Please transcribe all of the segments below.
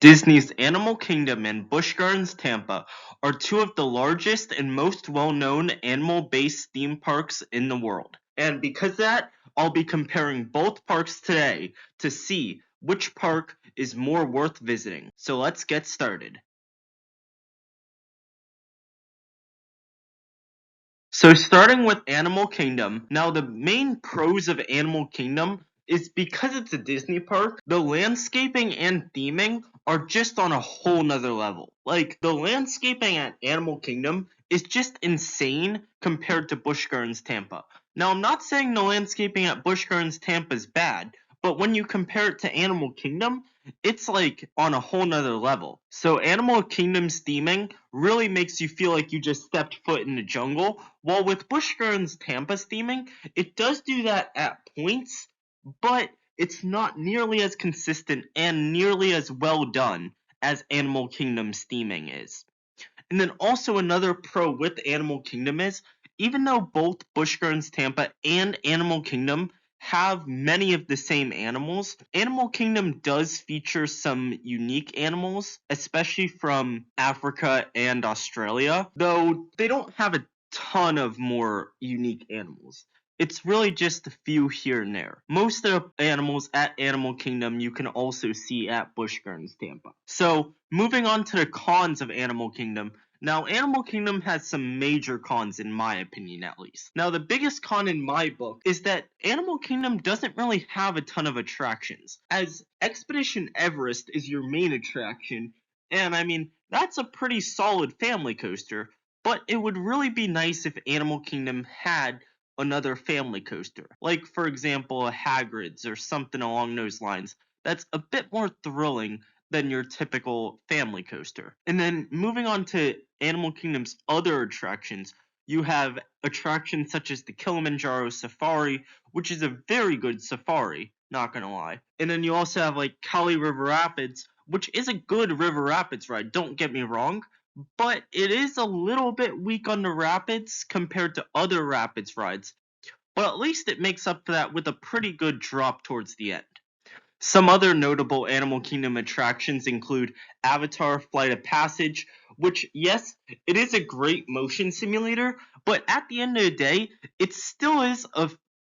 Disney's Animal Kingdom and Busch Gardens Tampa are two of the largest and most well-known animal-based theme parks in the world. And because of that, I'll be comparing both parks today to see which park is more worth visiting. So let's get started. So starting with Animal Kingdom, now the main pros of Animal Kingdom is because it's a Disney park, the landscaping and theming are just on a whole nother level. Like, the landscaping at Animal Kingdom is just insane compared to Busch Gardens Tampa. Now, I'm not saying the landscaping at Busch Gardens Tampa is bad, but when you compare it to Animal Kingdom, it's like on a whole nother level. So Animal Kingdom's theming really makes you feel like you just stepped foot in the jungle, while with Busch Gardens Tampa's theming, it does do that at points, but it's not nearly as consistent and nearly as well done as Animal Kingdom's theming is. And then also another pro with Animal Kingdom is, even though both Busch Gardens Tampa and Animal Kingdom have many of the same animals, Animal Kingdom does feature some unique animals, especially from Africa and Australia, though they don't have a ton of more unique animals. It's really just a few here and there. Most of the animals at Animal Kingdom you can also see at Busch Gardens Tampa. So, moving on to the cons of Animal Kingdom. Now, Animal Kingdom has some major cons in my opinion at least. Now, the biggest con in my book is that Animal Kingdom doesn't really have a ton of attractions, as Expedition Everest is your main attraction, and I mean, that's a pretty solid family coaster, but it would really be nice if Animal Kingdom had another family coaster, like for example a Hagrid's or something along those lines, that's a bit more thrilling than your typical family coaster. And then moving on to Animal Kingdom's other attractions, you have attractions such as the Kilimanjaro Safari, which is a very good safari, not gonna lie. And then you also have like Kali River Rapids, which is a good river rapids ride, don't get me wrong, but it is a little bit weak on the rapids compared to other rapids rides, but at least it makes up for that with a pretty good drop towards the end. Some other notable Animal Kingdom attractions include Avatar Flight of Passage, which, yes, it is a great motion simulator, but at the end of the day, it still is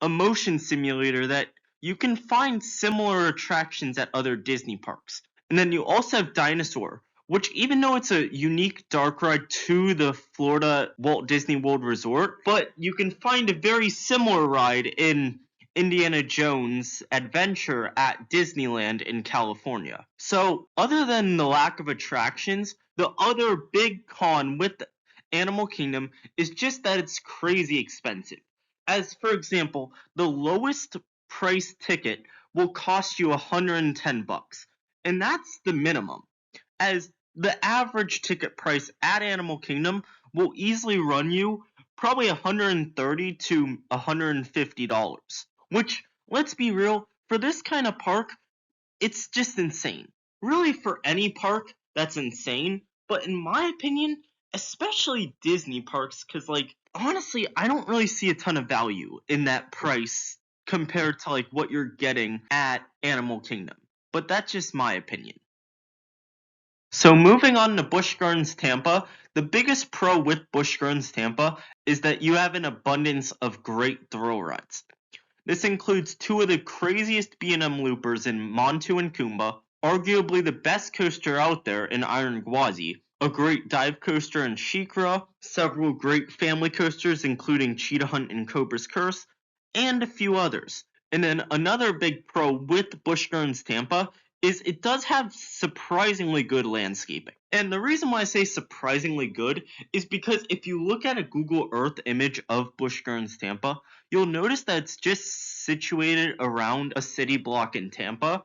a motion simulator that you can find similar attractions at other Disney parks. And then you also have Dinosaur, which, even though it's a unique dark ride to the Florida Walt Disney World Resort, but you can find a very similar ride in Indiana Jones Adventure at Disneyland in California. So, other than the lack of attractions, the other big con with Animal Kingdom is just that it's crazy expensive. As for example, the lowest price ticket will cost you $110, and that's the minimum. As the average ticket price at Animal Kingdom will easily run you probably $130 to $150. Which, let's be real, for this kind of park, it's just insane. Really, for any park, that's insane. But in my opinion, especially Disney parks, because, like, honestly, I don't really see a ton of value in that price compared to, like, what you're getting at Animal Kingdom. But that's just my opinion. So moving on to Busch Gardens Tampa, the biggest pro with Busch Gardens Tampa is that you have an abundance of great thrill rides. This includes two of the craziest B&M loopers in Montu and Kumba, arguably the best coaster out there in Iron Gwazi, a great dive coaster in SheiKra, several great family coasters including Cheetah Hunt and Cobra's Curse, and a few others. And then another big pro with Busch Gardens Tampa is it does have surprisingly good landscaping. And the reason why I say surprisingly good is because if you look at a Google Earth image of Busch Gardens Tampa, you'll notice that it's just situated around a city block in Tampa.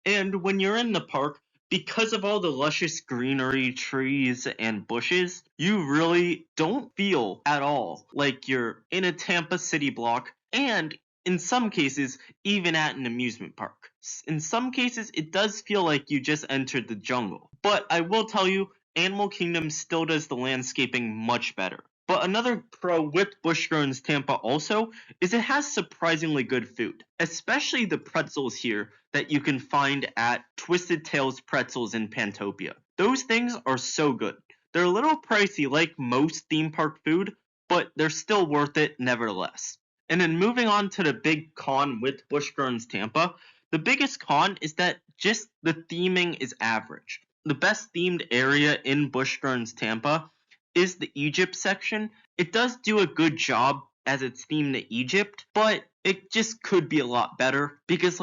And when you're in the park, because of all the luscious greenery, trees, and bushes, you really don't feel at all like you're in a Tampa city block, and in some cases, even at an amusement park. In some cases, it does feel like you just entered the jungle. But I will tell you, Animal Kingdom still does the landscaping much better. But another pro with Busch Gardens Tampa also is it has surprisingly good food, especially the pretzels here that you can find at Twisted Tails Pretzels in Pantopia. Those things are so good. They're a little pricey like most theme park food, but they're still worth it nevertheless. And then moving on to the big con with Busch Gardens Tampa, the biggest con is that just the theming is average. The best themed area in Busch Gardens Tampa is the Egypt section. It does do a good job as it's themed to Egypt, but it just could be a lot better because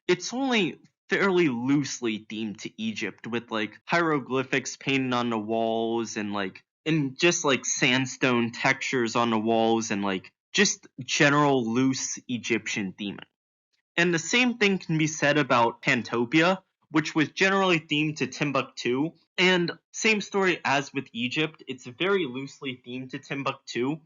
it's only fairly loosely themed to Egypt with hieroglyphics painted on the walls and just sandstone textures on the walls and just general loose Egyptian theming. And the same thing can be said about Pantopia, which was generally themed to Timbuktu. And same story as with Egypt, it's very loosely themed to Timbuktu.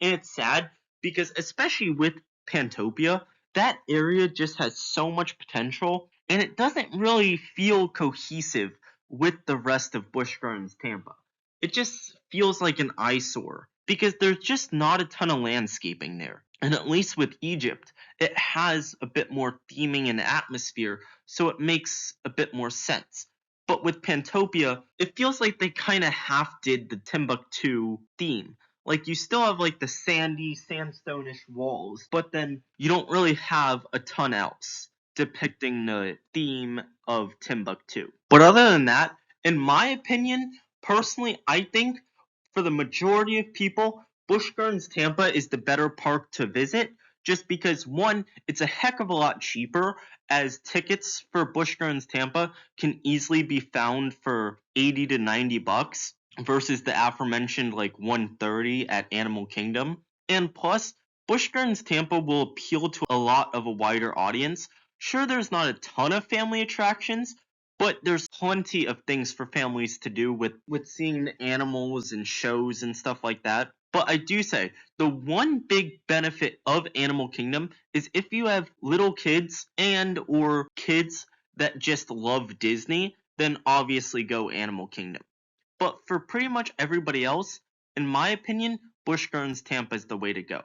And it's sad because, especially with Pantopia, that area just has so much potential and it doesn't really feel cohesive with the rest of Busch Gardens Tampa. It just feels like an eyesore because there's just not a ton of landscaping there. And at least with Egypt, it has a bit more theming and atmosphere, so it makes a bit more sense. But with Pantopia, it feels like they kind of half did the Timbuktu theme. You still have the sandy, sandstone-ish walls, but then you don't really have a ton else depicting the theme of Timbuktu. But other than that, in my opinion, personally, I think for the majority of people, Busch Gardens Tampa is the better park to visit just because one, it's a heck of a lot cheaper as tickets for Busch Gardens Tampa can easily be found for 80 to 90 bucks versus the aforementioned 130 at Animal Kingdom. And plus, Busch Gardens Tampa will appeal to a lot of a wider audience. Sure, there's not a ton of family attractions, but there's plenty of things for families to do with seeing the animals and shows and stuff like that. But I do say the one big benefit of Animal Kingdom is if you have little kids and or kids that just love Disney, then obviously go Animal Kingdom. But for pretty much everybody else, in my opinion, Busch Gardens Tampa is the way to go.